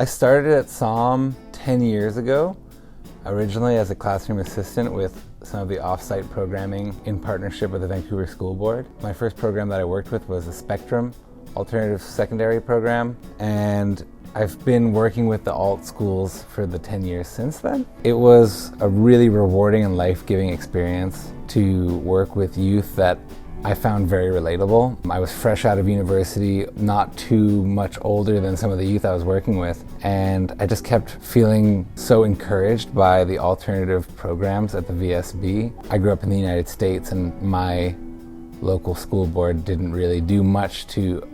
I started at SoM 10 years ago, originally as a classroom assistant with some of the off-site programming in partnership with the Vancouver School Board. My first program that I worked with was the Spectrum alternative secondary program, and I've been working with the alt schools for the 10 years since then. It was a really rewarding and life-giving experience to work with youth that I found very relatable. I was fresh out of university, not too much older than some of the youth I was working with, and I just kept feeling so encouraged by the alternative programs at the VSB. I grew up in the United States, and my local school board didn't really do much to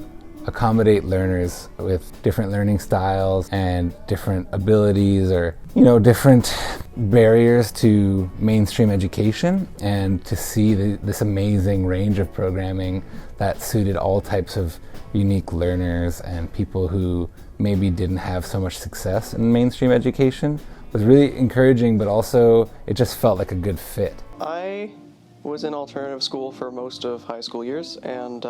accommodate learners with different learning styles and different abilities, or different barriers to mainstream education. And to see this amazing range of programming that suited all types of unique learners and people who maybe didn't have so much success in mainstream education was really encouraging, but also it just felt like a good fit. I was in alternative school for most of high school years, and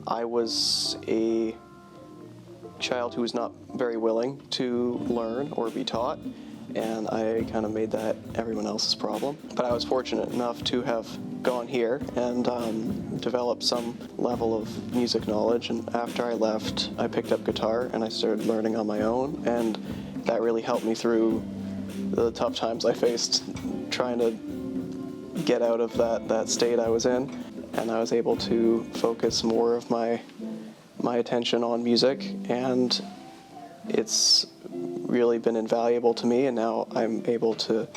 I was a child who was not very willing to learn or be taught, and I kind of made that everyone else's problem. But I was fortunate enough to have gone here and developed some level of music knowledge, and after I left, I picked up guitar and I started learning on my own, and that really helped me through the tough times I faced trying to get out of that state I was in. And I was able to focus more of my attention on music, and it's really been invaluable to me. And now I'm able to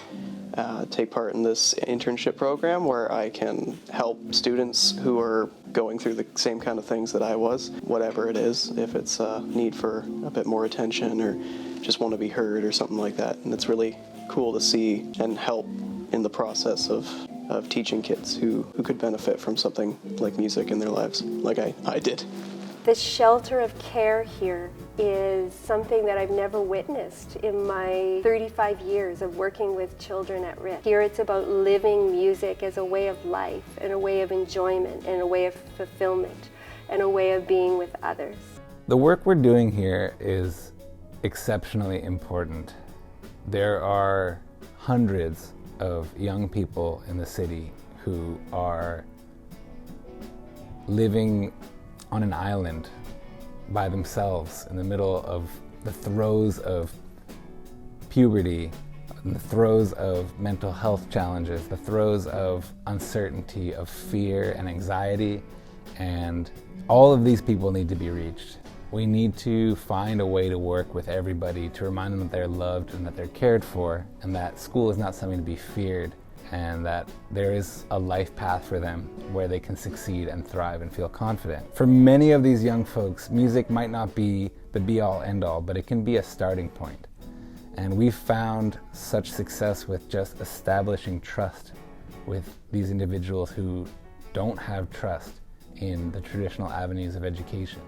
take part in this internship program where I can help students who are going through the same kind of things that I was, whatever it is, if it's a need for a bit more attention or just want to be heard or something like that. And it's really cool to see and help in the process of teaching kids who could benefit from something like music in their lives, like I did. The shelter of care here is something that I've never witnessed in my 35 years of working with children at risk. Here it's about living music as a way of life, and a way of enjoyment, and a way of fulfillment, and a way of being with others. The work we're doing here is exceptionally important. There are hundreds of young people in the city who are living on an island by themselves in the middle of the throes of puberty, in the throes of mental health challenges, the throes of uncertainty, of fear and anxiety, and all of these people need to be reached. We need to find a way to work with everybody to remind them that they're loved and that they're cared for, and that school is not something to be feared, and that there is a life path for them where they can succeed and thrive and feel confident. For many of these young folks, music might not be the be-all end-all, but it can be a starting point. And we've found such success with just establishing trust with these individuals who don't have trust in the traditional avenues of education.